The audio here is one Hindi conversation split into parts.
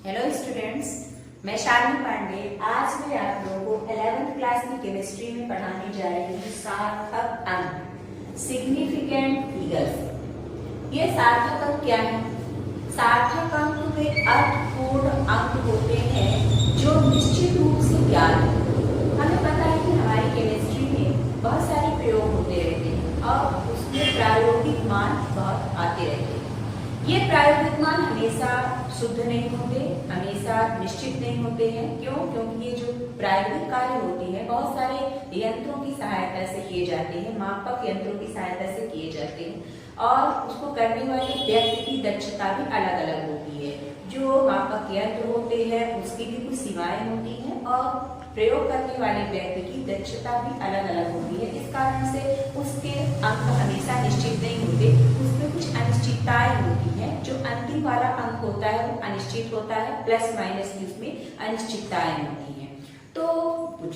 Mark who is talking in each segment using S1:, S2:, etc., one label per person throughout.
S1: हेलो स्टूडेंट्स, मैं शालिनी पांडे। आज मैं आप लोगों को 11th क्लास की केमिस्ट्री में पढ़ाने जा रही हूँ सार्थक अंक, सिग्निफिकेंट फिगर्स। ये सार्थक अंक क्या है? सार्थक अंक वे अर्थपूर्ण अंक होते हैं जो निश्चित रूप से ज्ञात है। हमें पता है कि हमारी केमिस्ट्री में बहुत सारे प्रयोग होते रहते हैं और उसमें प्रायोगिक मान बहुत आते रहते हैं। ये प्रायोगिक मान हमेशा शुद्ध नहीं होते, हमेशा निश्चित नहीं होते हैं। क्यों? क्योंकि ये जो प्रायोगिक कार्य होते हैं बहुत सारे यंत्रों की सहायता से किए जाते हैं, मापक यंत्रों की सहायता से किए जाते हैं और उसको करने वाले व्यक्ति की दक्षता भी अलग अलग होती है। जो मापक यंत्र होते हैं उसकी भी कुछ सीमाएं होती हैं और प्रयोग करने वाले व्यक्ति की दक्षता भी अलग अलग होती है। इस कारण से उसके अंक हमेशा निश्चित नहीं होते, उसमें कुछ अनिश्चितताएं होती हैं। जो अंतिम वाला अंक होता है वो अनिश्चित होता है, प्लस माइनस की उसमें अनिश्चितताएं होती हैं। तो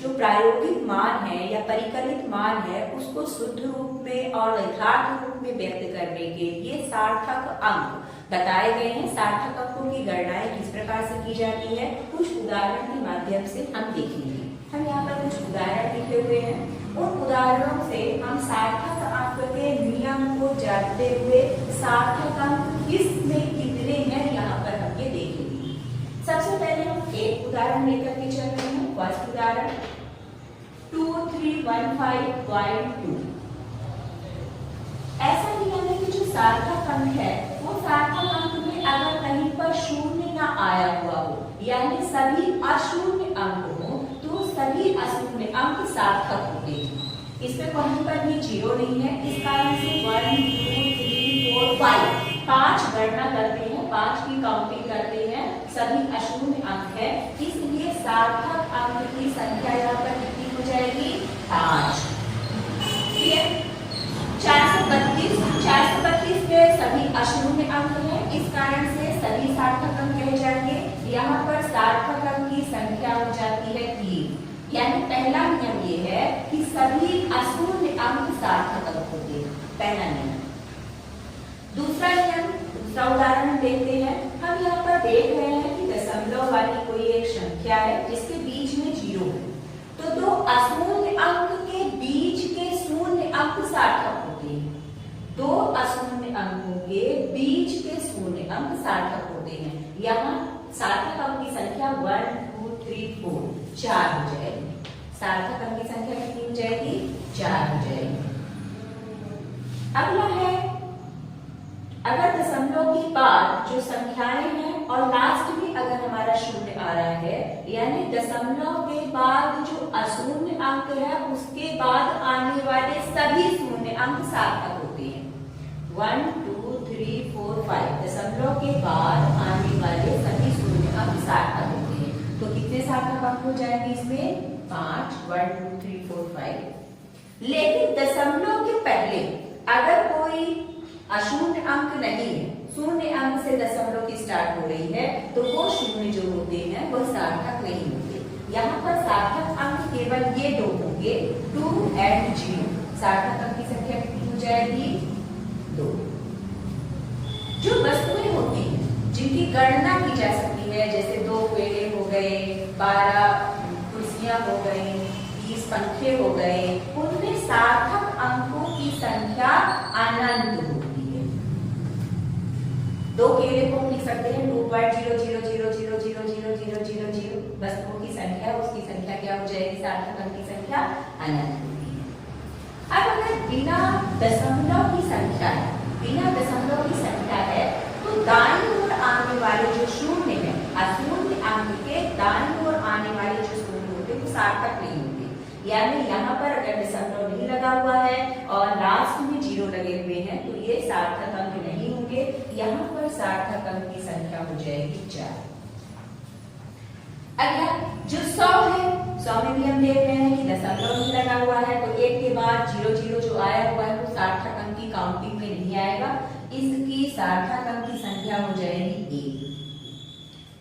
S1: जो प्रायोगिक मान है या परिकलित मान है उसको शुद्ध रूप में और यथार्थ रूप में व्यक्त करने के लिए सार्थक अंक बताए गए हैं। सार्थक अंकों की गणनाएं किस प्रकार से की जाती है कुछ उदाहरण के माध्यम से हम देखेंगे। हम यहाँ पर कुछ उदाहरण लिखे हुए हैं, उन उदाहरणों से हम सार्थक अंक के नियम को जानते हुए सार्थक अंक किस में कितने हैं यहाँ पर हम ये देखेंगे। सबसे पहले हम एक उदाहरण लेकर के चल रहे हैं। फर्स्ट उदाहरण 2315.2। ऐसा नियम है कि जो सार्थक अंक है वो सार्थक अंक में अगर कहीं पर शून्य ना आया हुआ हो यानी सभी अशून्य अंक हो तो सभी अशून्य अंक सार्थक होते हैं। इसमें कहीं पर भी जीरो नहीं है। इस कारण से 1 2 3 4 5 पांच गणना करते हैं, 5 की काउंटिंग करते हैं, सभी अशून्य अंक है। इसलिए सार्थक अंक की संख्या यहाँ पर कितनी हो जाएगी? 5। 432 में सभी अशून्य अंक हैं, इस कारण से सभी सार्थक अंक कहे जाएंगे। यहाँ पर सार्थक अंक की संख्या हो जाती है 3। यानी पहला नियम ये है कि सभी अशून्य अंक सार्थक अंक होते हैं, पहला नियम। दूसरा नियम, दूसरा उदाहरण देखते हैं। हम यहाँ पर देख रहे हैं कि दशमलव वाली कोई एक संख्या है जिसके बीच में जीरो है, तो दो अशून्य अंक के बीच के शून्य अंक सार्थक होते हैं। दो अशून्य अंकों के बीच के शून्य अंक सार्थक होते हैं। यहाँ सार्थक अंक की संख्या 1 2 3 4 4 हो जाएगी। सार्थक अंक की संख्या कितनी हो जाएगी? 4 हो जाएगी। अगला है, अगर दशमलव के बाद जो संख्याएं हैं और लास्ट में अगर हमारा शून्य आ रहा है यानी दशमलव के बाद जो अशून्य अंक है उसके बाद आने वाले सभी शून्य अंक सार्थक होते हैं। 1 2 3 4 5 दशमलव के बाद आने वाले सभी शून्य अंक सार्थक होते हैं। तो कितने सार्थक अंक हो जाएंगे इसमें? 5 1 2 3 4 5। लेकिन दशमलव के पहले अगर कोई अशून्य अंक नहीं है, शून्य अंक से दशमलव की स्टार्ट हो रही है तो वो शून्य जो होते हैं वो सार्थक नहीं होते। यहाँ पर सार्थक अंक केवल ये दो होंगे, 2 and 0। सार्थक अंक की संख्या कितनी हो जाएगी? 2। जो वस्तुएं होती हैं जिनकी गणना की जा सकती है, जैसे 2 पेड़े हो गए, 12 कुर्सियां हो गई, 20 पंखे हो गए, उनमें सार्थक अंकों की संख्या अनंत होती है। 2 केले को लिख सकते हैं 2.000000000 वस्तुओं की संख्या, उसकी संख्या क्या हो जाएगी? सार्थक अंक की संख्या अनंत होती है। अब अगर बिना दशमलव की संख्या है, बिना दशमलव की संख्या है तो दाईं ओर आने वाले जो शून्य है, अशून्य अंक के दाईं ओर आने वाले जो शून्य होते हैं वो सार्थक नहीं होते। यानी यहाँ पर अगर दशमलव नहीं लगा हुआ है और लास्ट में 0 लगे हुए हैं तो ये सार्थक अंक नहीं होंगे। यहाँ पर सार्थक अंक की संख्या हो जाएगी 4। अगला जो 100 है, 100 में भी हम देख रहे हैं कि दशमलव नहीं लगा हुआ है तो 1 के बाद 0 0 जो आया हुआ है वो सार्थक अंक की काउंटिंग में नहीं आएगा। इसकी सार्थक अंक की संख्या हो जाएगी 1।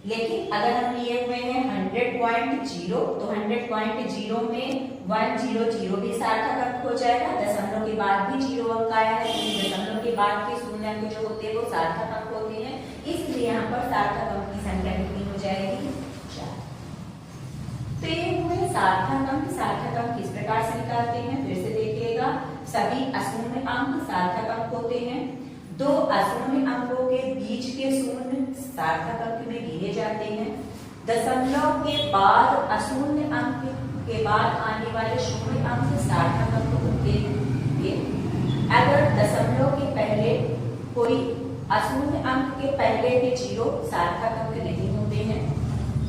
S1: लेकिन अगर हम लिए हुए हैं 100.0 तो 100.0 में 100 भी सार्थक अंक हो जाएगा। दशमलव के बाद भी 0 अंक आया है, दशमलव के बाद के शून्य अंक जो होते हैं वो सार्थक अंक होते हैं। इसलिए यहाँ पर सार्थक अंक की संख्या कितनी हो सार्थक अंक किस प्रकार से निकालते हैं, फिर से देखिएगा। सभी अशून्य अंक सार्थक अंक होते हैं। दो अशून्य अंकों के बीच के शून्य सार्थक अंक में गिने जाते हैं। दशमलव के बाद अशून्य अंक के बाद आने वाले शून्य अंक सार्थक अंक होते हैं। अगर दशमलव के पहले कोई अशून्य अंक के पहले के जीरो सार्थक अंक नहीं होते हैं।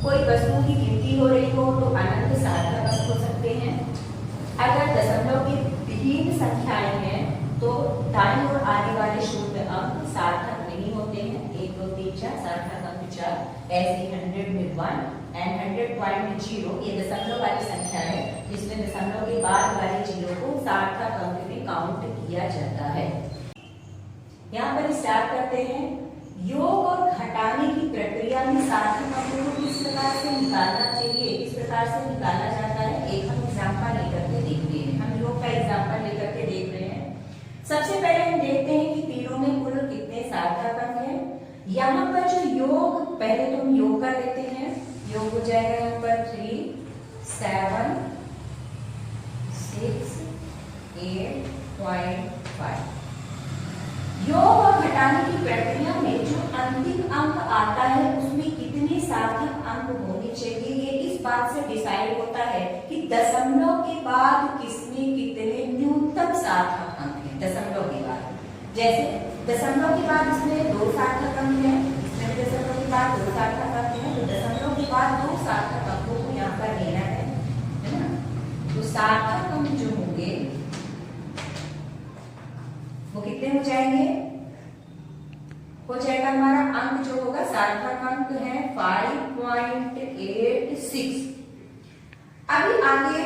S1: कोई वस्तु की गिनती हो रही हो तो अनंत सार्थक अंक हो सकते हैं। अगर दशमलव की विहीन संख्याएं हैं तो दाईं ओर आने वाले शून्य अंक सार्थक नहीं होते हैं। 1 2 3 4 सार्थक अंक 4। ऐसे 100 में 1 एंड 100 पॉइंट में 0 ये दशमलव वाली संख्या है जिसमें दशमलव के बाद वाले जीरो को सार्थक अंक में काउंट किया जाता है। यहाँ पर स्टार्ट करते हैं। योग और घटाने की प्रक्रिया में सार्थक अंकों को किस प्रकार से निकालना चाहिए, किस प्रकार से निकाला जाता है, एक हम एग्जाम्पल लेकर के देखते हैं। हम योग का एग्जाम्पल लेकर के देख रहे हैं। सबसे पहले हम देखते हैं कि तीनों में कुल कितने सार्थक अंक हैं। यहाँ पर जो योग, पहले तो हम योग का लेते हैं। योग हो जाएगा यहाँ पर 3 7 6 8.5। योग और घटाने की प्रक्रिया में जो अंतिम अंक आता है उसमें कितने सार्थक अंक होने चाहिए, ये इस बात से डिसाइड होता है कि दशमलव के बाद किसमें कितने न्यूनतम सार्थक अंक हैं। दशमलव के बाद, जैसे दशमलव के बाद इसमें 2 सार्थक अंक हैं, इसमें दशमलव के बाद 2 सार्थक अंक हैं, तो दशमलव के बाद 2 सार्थक अंकों को यहाँ पर लेना है ना। तो सार्थक अंक जो होंगे वो कितने हो जाएंगे, हो जाएगा हमारा अंक जो होगा सार्थक अंक है 5.86। अभी आगे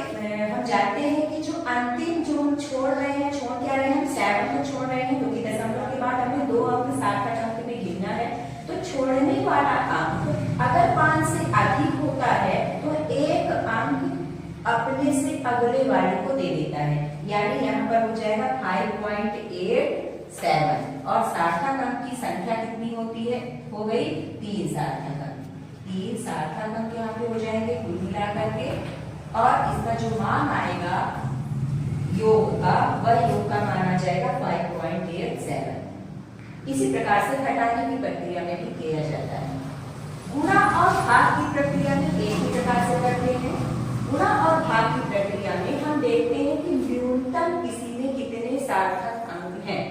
S1: हम जानते हैं कि जो अंतिम जो हम छोड़ रहे हैं, छोड़ क्या रहे हैं, हम 7 को छोड़ रहे हैं क्योंकि दशमलव के बाद हमें 2 अंक सार्थक अंक में गिनना है। तो छोड़ने वाला अंक अगर 5 से अधिक होता है तो एक अंक अपने से अगले वाले को दे देता है, यानी यहाँ पर हो जाएगा 5.87 और सार्थक अंक की संख्या कितनी होती है, हो गई 3 सार्थक अंक। 3 सार्थक अंक यहाँ पे हो जाएंगे कुल मिलाकर के, और इसका जो मान आएगा योग का, वह योग का मान आ जाएगा 5.87। इसी प्रकार से घटाने की प्रक्रिया में भी किया जाता है। गुणा और भाग की प्रक्रिया में एक ही प्रकार से करते हैं। गुणा और भाग की प्रक्रिया में हम देखते हैं कि न्यूनतम किसी में कितने सार्थक अंक हैं।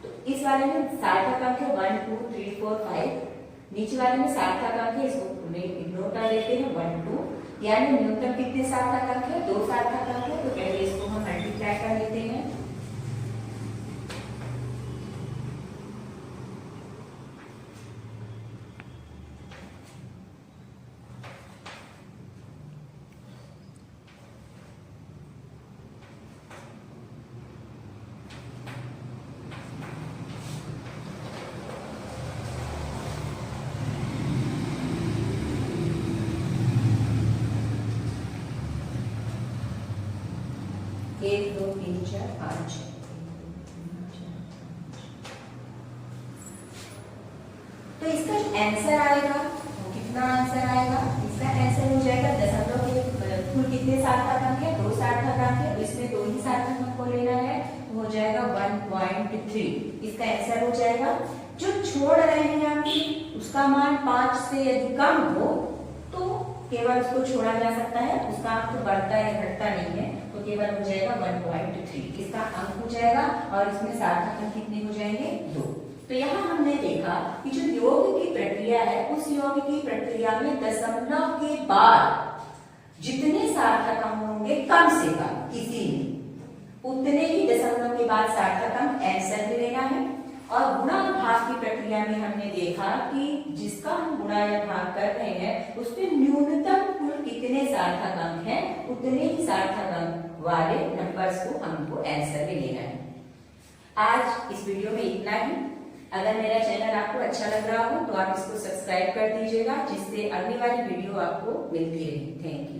S1: तो इस वाले में सार्थक अंक है 1 2 3 4 5, नीचे वाले में सार्थक अंक है, इसको इग्नोर कर देते हैं 1 2, यानी न्यूनतम कितने सार्थक अंक है, 2 सार्थक अंक है। तो पहले इसको हम मल्टीप्लाई कर लेते हैं। एक 2 3 4 5 तो इसका आंसर आएगा, कितना आंसर आएगा, इसका आंसर हो जाएगा दशमलव के कुल कितने सार्थक अंक है, 2 सार्थक अंक है, इसमें 2 ही सार्थक अंक को लेना है, हो जाएगा 1.3। इसका आंसर हो जाएगा। जो छोड़ रहे हैं हम उसका मान 5 से यदि कम हो तो केवल उसको छोड़ा जा सकता है, उसका अंक बढ़ता या घटता नहीं है, तो केवल हो जाएगा 1.3 इसका अंक हो जाएगा, और इसमें सार्थक अंक कितने हो जाएंगे, 2। तो यहाँ हमने देखा कि जो योग की प्रक्रिया है उस योग की प्रक्रिया में दशमलव के बाद जितने सार्थक अंक होंगे कम से कम किसी में उतने ही दशमलव के बाद सार्थक अंक आंसर में लेना है। और गुणा और भाग की प्रक्रिया में हमने देखा कि जिसका हम गुणा या भाग कर रहे हैं उसमें न्यूनतम कुल कितने सार्थक अंक हैं, उतने ही सार्थक अंक वाले नंबर्स को हमको आंसर में लेना है। आज इस वीडियो में इतना ही। अगर मेरा चैनल आपको अच्छा लग रहा हो तो आप इसको सब्सक्राइब कर दीजिएगा, जिससे अगली वाली वीडियो आपको मिलती रहे। Thank you.